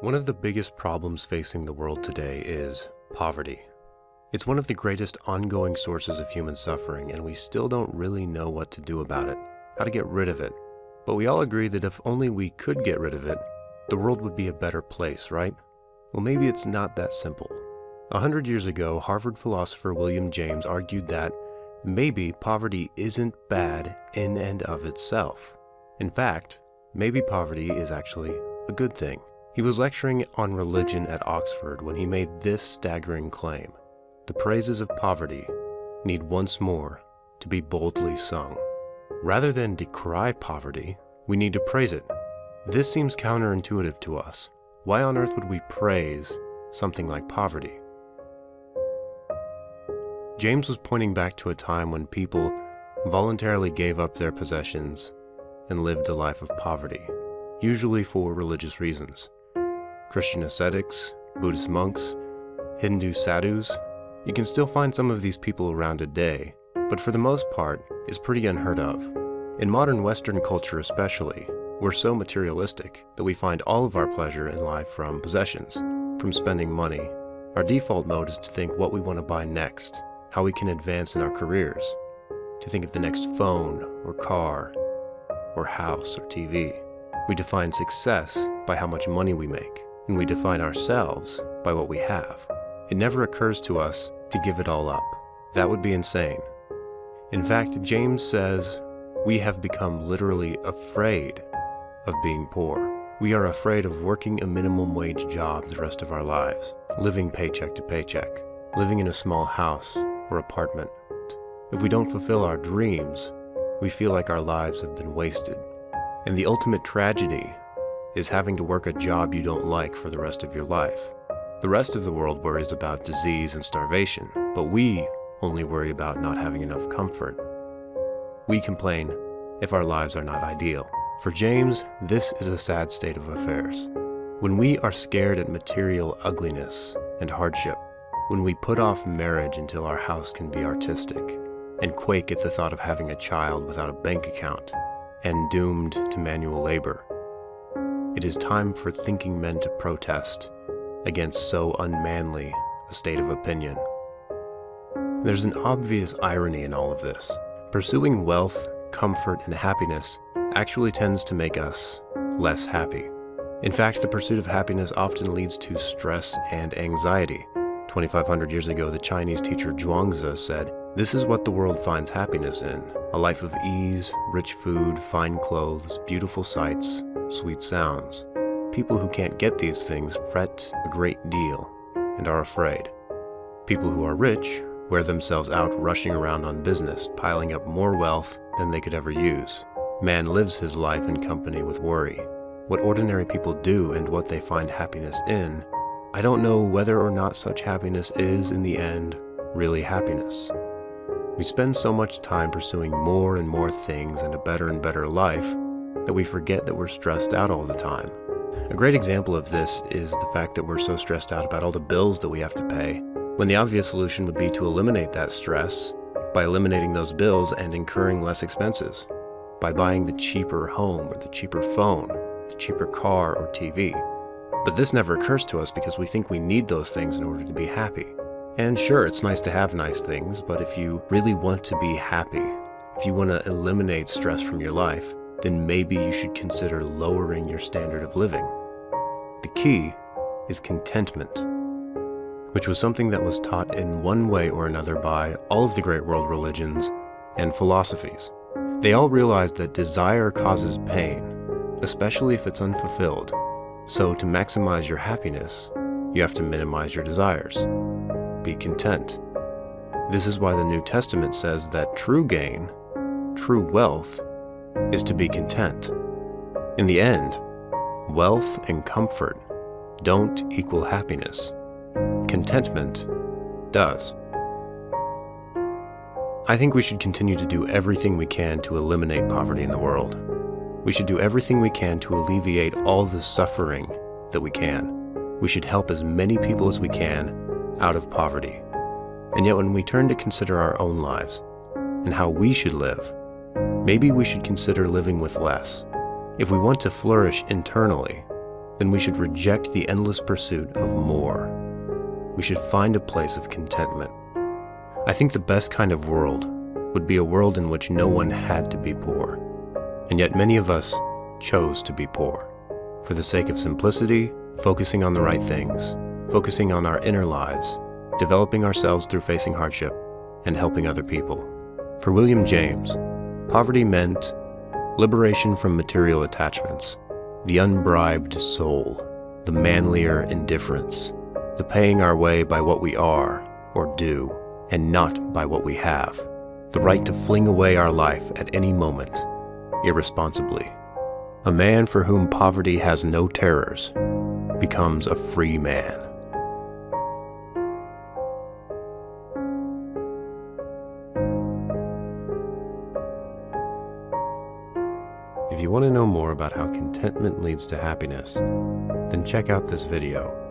One of the biggest problems facing the world today is poverty. It's one of the greatest ongoing sources of human suffering, and we still don't really know what to do about it, how to get rid of it. But we all agree that if only we could get rid of it, the world would be a better place, right? Well, maybe it's not that simple. 100 years ago, Harvard philosopher William James argued that maybe poverty isn't bad in and of itself. In fact, maybe poverty is actually a good thing. He was lecturing on religion at Oxford when he made this staggering claim: "The praises of poverty need once more to be boldly sung." Rather than decry poverty, we need to praise it. This seems counterintuitive to us. Why on earth would we praise something like poverty? James was pointing back to a time when people voluntarily gave up their possessions and lived a life of poverty, usually for religious reasons. Christian ascetics, Buddhist monks, Hindu sadhus. You can still find some of these people around today, but for the most part, it's pretty unheard of. In modern Western culture especially, we're so materialistic that we find all of our pleasure in life from possessions, from spending money. Our default mode is to think what we want to buy next, how we can advance in our careers, to think of the next phone or car or house or TV. We define success by how much money we make, and we define ourselves by what we have. It never occurs to us to give it all up. That would be insane. In fact, James says we have become literally afraid of being poor. We are afraid of working a minimum wage job the rest of our lives, living paycheck to paycheck, living in a small house or apartment. If we don't fulfill our dreams, we feel like our lives have been wasted. And the ultimate tragedy is having to work a job you don't like for the rest of your life. The rest of the world worries about disease and starvation, but we only worry about not having enough comfort. We complain if our lives are not ideal. For James, this is a sad state of affairs. When we are scared at material ugliness and hardship, when we put off marriage until our house can be artistic, and quake at the thought of having a child without a bank account, and doomed to manual labor, it is time for thinking men to protest against so unmanly a state of opinion. There's an obvious irony in all of this. Pursuing wealth, comfort, and happiness actually tends to make us less happy. In fact, the pursuit of happiness often leads to stress and anxiety. 2,500 years ago, the Chinese teacher Zhuangzi said, "This is what the world finds happiness in: a life of ease, rich food, fine clothes, beautiful sights, sweet sounds. People who can't get these things fret a great deal and are afraid. People who are rich wear themselves out rushing around on business, piling up more wealth than they could ever use. Man lives his life in company with worry." What ordinary people do and what they find happiness in, I don't know whether or not such happiness is, in the end, really happiness. We spend so much time pursuing more and more things and a better and better life that we forget that we're stressed out all the time. A great example of this is the fact that we're so stressed out about all the bills that we have to pay, when the obvious solution would be to eliminate that stress by eliminating those bills and incurring less expenses, by buying the cheaper home or the cheaper phone, the cheaper car or TV. But this never occurs to us because we think we need those things in order to be happy. And sure, it's nice to have nice things, but if you really want to be happy, if you want to eliminate stress from your life, then maybe you should consider lowering your standard of living. The key is contentment, which was something that was taught in one way or another by all of the great world religions and philosophies. They all realized that desire causes pain, especially if it's unfulfilled. So to maximize your happiness, you have to minimize your desires. Be content. This is why the New Testament says that true gain, true wealth, is to be content. In the end, wealth and comfort don't equal happiness. Contentment does. I think we should continue to do everything we can to eliminate poverty in the world. We should do everything we can to alleviate all the suffering that we can. We should help as many people as we can out of poverty. And yet when we turn to consider our own lives and how we should live, maybe we should consider living with less. If we want to flourish internally, then we should reject the endless pursuit of more. We should find a place of contentment. I think the best kind of world would be a world in which no one had to be poor, and yet many of us chose to be poor. For the sake of simplicity, focusing on the right things, focusing on our inner lives, developing ourselves through facing hardship, and helping other people. For William James, poverty meant liberation from material attachments, the unbribed soul, the manlier indifference, the paying our way by what we are or do, and not by what we have, the right to fling away our life at any moment, irresponsibly. A man for whom poverty has no terrors becomes a free man. If you want to know more about how contentment leads to happiness, then check out this video.